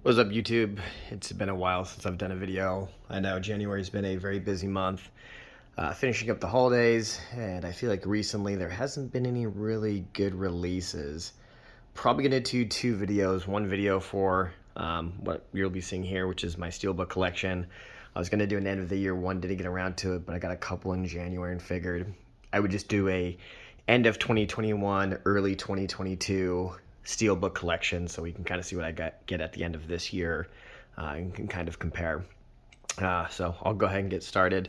What's up, YouTube? It's been a while since I've done a video. I know January's been a very busy month, finishing up the holidays, and I feel like recently there hasn't been any really good releases. Probably gonna do two videos. One video for what you'll be seeing here, which is my Steelbook collection. I was gonna do an end of the year one, didn't get around to it, but I got a couple in January and figured I would just do a end of 2021, early 2022 Steelbook collection, so we can kind of see what I get at the end of this year and can kind of compare. So I'll go ahead and get started.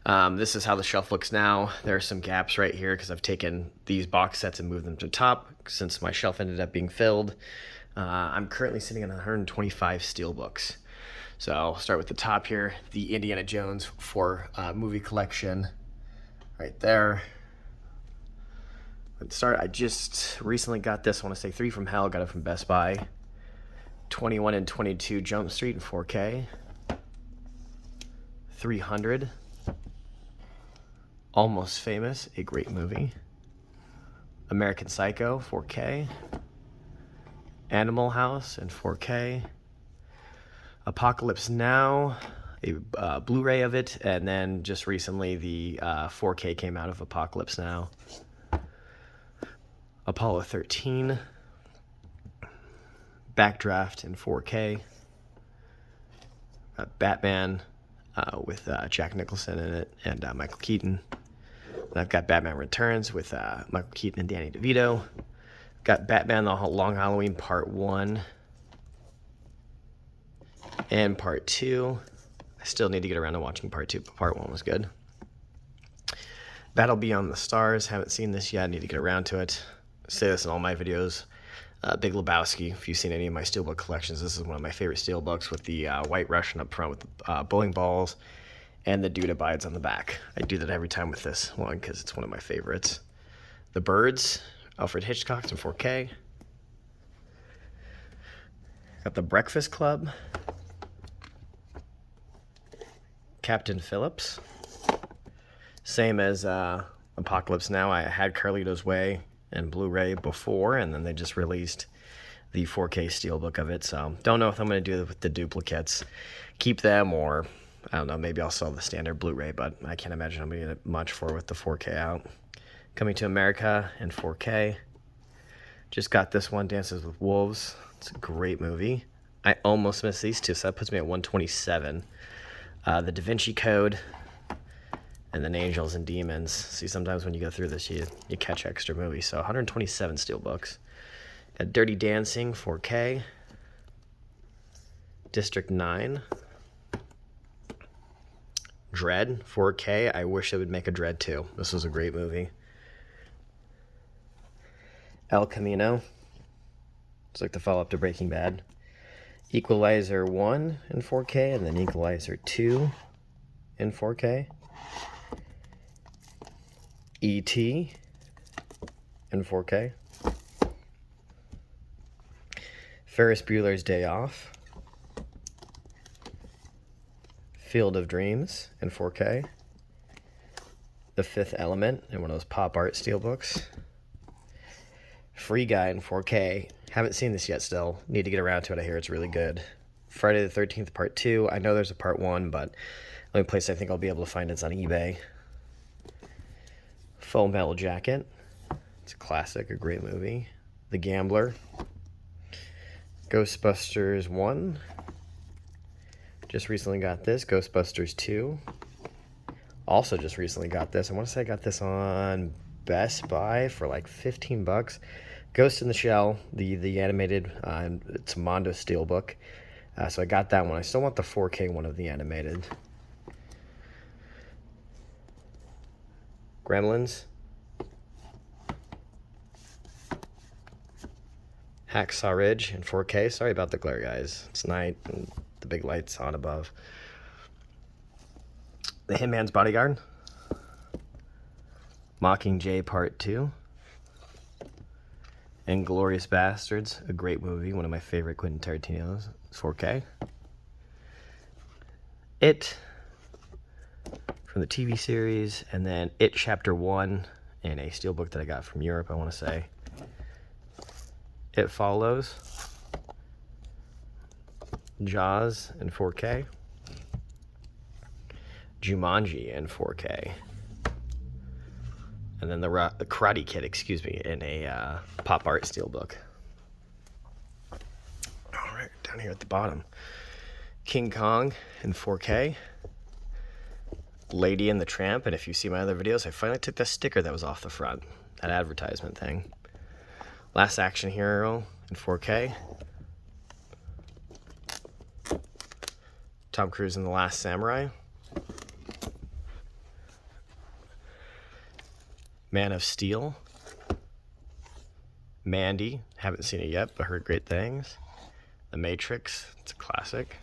This is how the shelf looks now. There are some gaps right here because I've taken these box sets and moved them to the top since my shelf ended up being filled. I'm currently sitting on 125 Steelbooks. So I'll start with the top here, the Indiana Jones 4 movie collection right there. Let's start. I just recently got this. I want to say 3 from Hell. Got it from Best Buy. 21 and 22 Jump Street in 4K. 300. Almost Famous, a great movie. American Psycho, 4K. Animal House in 4K. Apocalypse Now, a Blu-ray of it, and then just recently the 4K came out of Apocalypse Now. Apollo 13, Backdraft in 4K, Batman with Jack Nicholson in it and Michael Keaton. And I've got Batman Returns with Michael Keaton and Danny DeVito. Got Batman The Long Halloween Part 1 and Part 2. I still need to get around to watching Part 2, but Part 1 was good. Battle Beyond the Stars, haven't seen this yet, need to get around to it. I say this in all my videos. Big Lebowski, if you've seen any of my Steelbook collections, this is one of my favorite Steelbooks with the white Russian up front with the bowling balls and the dude abides on the back. I do that every time with this one because it's one of my favorites. The Birds, Alfred Hitchcock in 4K. Got The Breakfast Club. Captain Phillips. Same as Apocalypse Now. I had Carlito's Way and Blu-ray before, and then they just released the 4K Steelbook of it, so don't know if I'm going to do it with the duplicates, keep them, or I don't know, maybe I'll sell the standard Blu-ray, but I can't imagine I'm going to get much for with the 4K out. Coming to America in 4K. Just got this one, Dances with Wolves. It's a great movie. I almost missed these two, so that puts me at 127. The Da Vinci Code, and then Angels and Demons. See, sometimes when you go through this, you catch extra movies. So 127 Steelbooks. Got Dirty Dancing, 4K. District 9. Dread, 4K. I wish they would make a Dread 2. This was a great movie. El Camino. It's like the follow-up to Breaking Bad. Equalizer 1 in 4K, and then Equalizer 2 in 4K. E.T. in 4K. Ferris Bueller's Day Off. Field of Dreams in 4K. The Fifth Element in one of those pop art Steelbooks. Free Guy in 4K. Haven't seen this yet still. Need to get around to it. I hear it's really good. Friday the 13th Part 2. I know there's a Part 1, but the only place I think I'll be able to find it's on eBay. Full Metal Jacket. It's a classic, a great movie. The Gambler. Ghostbusters 1. Just recently got this. Ghostbusters 2. Also just recently got this. I want to say I got this on Best Buy for like 15 bucks. Ghost in the Shell, the animated, it's a Mondo Steelbook. So I got that one. I still want the 4K one of the animated. Gremlins. Hacksaw Ridge in 4K. Sorry about the glare, guys. It's night and the big lights on above. The Hitman's Bodyguard. Mockingjay Part 2. Inglourious Bastards, a great movie, one of my favorite Quentin Tarantino's. 4K. It from the TV series, and then It Chapter 1 in a Steelbook that I got from Europe, I want to say. It Follows. Jaws in 4K. Jumanji in 4K. And then the Karate Kid, in a pop art steelbook. All right, down here at the bottom. King Kong in 4K. Lady and the Tramp, and if you see my other videos, I finally took the sticker that was off the front, that advertisement thing. Last Action Hero in 4K. Tom Cruise in The Last Samurai. Man of Steel. Mandy, haven't seen it yet, but heard great things. The Matrix, it's a classic.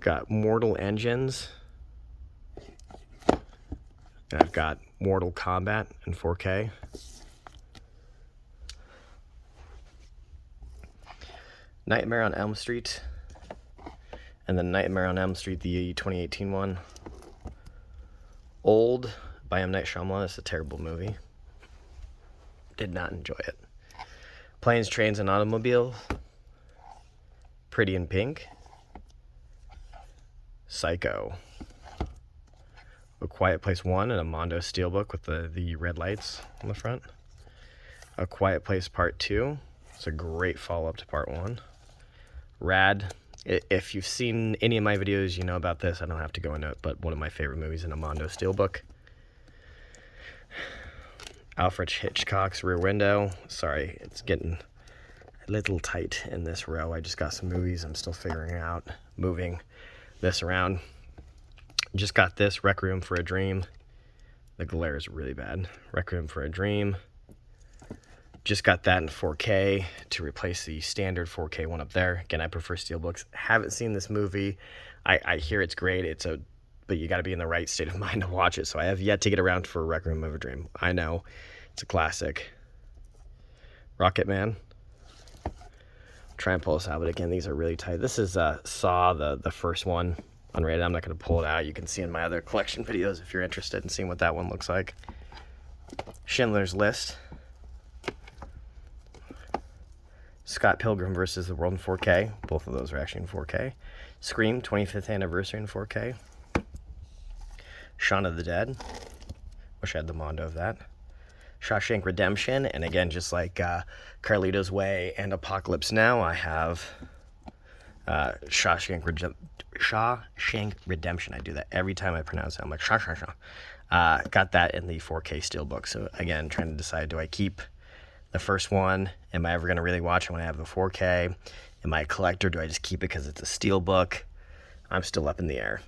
Got Mortal Engines. And I've got Mortal Kombat in 4K. Nightmare on Elm Street. And then Nightmare on Elm Street, the 2018 one. Old by M. Night Shyamalan. It's a terrible movie. Did not enjoy it. Planes, Trains, and Automobiles. Pretty in Pink. Psycho. A Quiet Place 1 and a Mondo Steelbook with the red lights on the front. A Quiet Place Part 2. It's a great follow-up to Part 1. Rad. If you've seen any of my videos, you know about this. I don't have to go into it, but one of my favorite movies in a Mondo Steelbook. Alfred Hitchcock's Rear Window. Sorry, it's getting a little tight in this row. I just got some movies I'm still figuring out, moving this around. Just got this, Requiem for a Dream. The glare is really bad. Requiem for a Dream. Just got that in 4K to replace the standard 4K one up there. Again, I prefer steelbooks. Haven't seen this movie. I hear it's great. But you got to be in the right state of mind to watch it. So I have yet to get around for Requiem of a Dream. I know it's a classic. Rocket Man. Try and pull this out, but again, these are really tight. This is Saw, the first one. Unrated. I'm not going to pull it out. You can see in my other collection videos if you're interested in seeing what that one looks like. Schindler's List. Scott Pilgrim versus the World in 4K. Both of those are actually in 4K. Scream, 25th anniversary in 4K. Shaun of the Dead. Wish I had the Mondo of that. Shawshank Redemption. And again, just like Carlito's Way and Apocalypse Now, I have Shawshank Redemption. I do that every time I pronounce it. I'm like, got that in the 4K steelbook. So again, trying to decide, do I keep the first one? Am I ever going to really watch it when I have the 4K? Am I a collector? Do I just keep it because it's a steelbook? I'm still up in the air.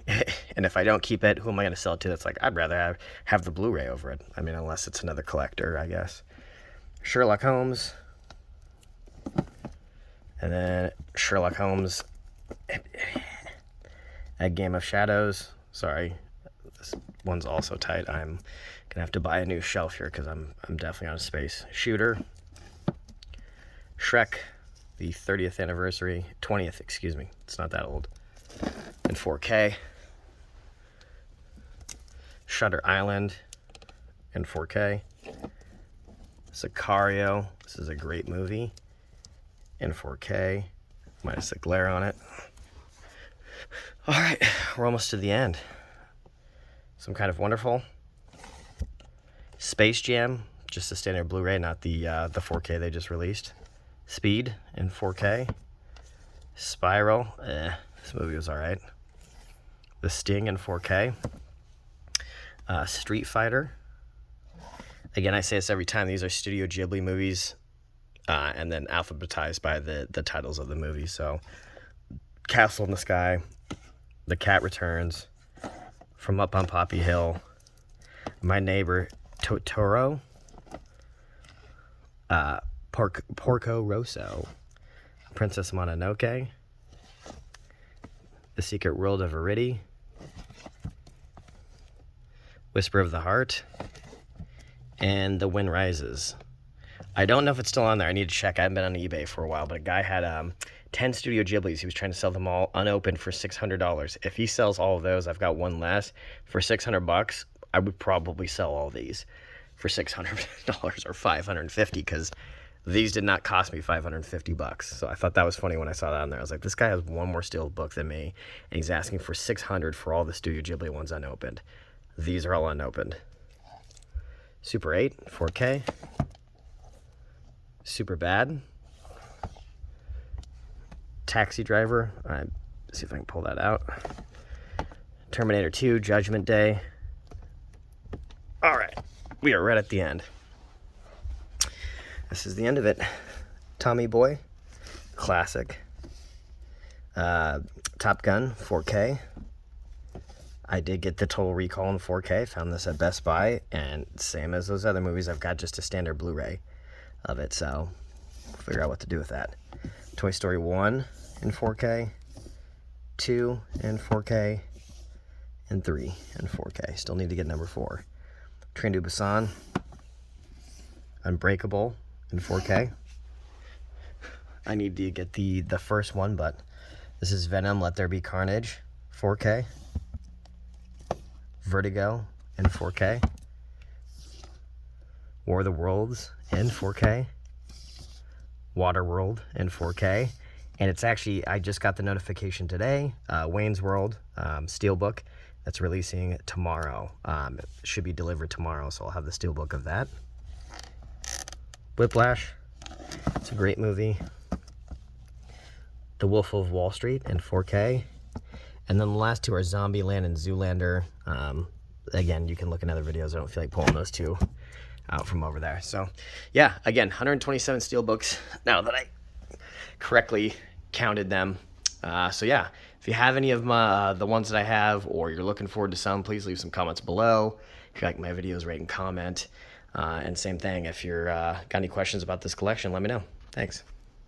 And if I don't keep it, who am I going to sell it to? That's like, I'd rather have the Blu-ray over it. I mean, unless it's another collector, I guess. Sherlock Holmes. And then Sherlock Holmes. A Game of Shadows. Sorry, this one's also tight. I'm gonna have to buy a new shelf here because I'm definitely out of space. Shooter. Shrek, the 30th anniversary, 20th, excuse me. It's not that old. In 4K. Shutter Island in 4K. Sicario. This is a great movie in 4K. Minus the glare on it. All right, we're almost to the end. Some Kind of Wonderful. Space Jam, just the standard Blu-ray, not the 4K they just released. Speed in 4K. Spiral, this movie was all right. The Sting in 4K. Street Fighter. Again, I say this every time. These are Studio Ghibli movies, and then alphabetized by the titles of the movie. So, Castle in the Sky, The Cat Returns, From Up on Poppy Hill, My Neighbor Totoro, Porco Rosso, Princess Mononoke, The Secret World of Aridi, Whisper of the Heart, and The Wind Rises. I don't know if it's still on there. I need to check. I haven't been on eBay for a while, but a guy had 10 Studio Ghiblis. He was trying to sell them all unopened for $600. If he sells all of those, I've got one less. For $600, I would probably sell all these for $600 or $550 because These did not cost me $550, so I thought that was funny when I saw that on there. I was like, this guy has one more Steelbook than me, and he's asking for $600 for all the Studio Ghibli ones unopened. These are all unopened. Super 8, 4K. Super Bad. Taxi Driver. See if I can pull that out. Terminator 2, Judgment Day. All right, we are right at the end. This is the end of it. Tommy Boy, classic. Top Gun, 4K. I did get the Total Recall in 4K. Found this at Best Buy, and same as those other movies, I've got just a standard Blu-ray of it, so we'll figure out what to do with that. Toy Story 1 in 4K, 2 in 4K, and 3 in 4K. Still need to get number 4. Train to Busan, Unbreakable in 4K. I need to get the first one, but this is Venom, Let There Be Carnage, 4K. Vertigo in 4K. War of the Worlds in 4K. Waterworld in 4K. And it's actually, I just got the notification today, Wayne's World Steelbook, that's releasing tomorrow. It should be delivered tomorrow, so I'll have the Steelbook of that. Whiplash, it's a great movie. The Wolf of Wall Street in 4K. And then the last two are Zombieland and Zoolander. Again, you can look in other videos. I don't feel like pulling those two out from over there. So, yeah, again, 127 Steelbooks now that I correctly counted them. So, yeah, if you have any of the ones that I have, or you're looking forward to some, please leave some comments below. If you like my videos, rate and comment. And same thing, if you're got any questions about this collection, let me know. Thanks.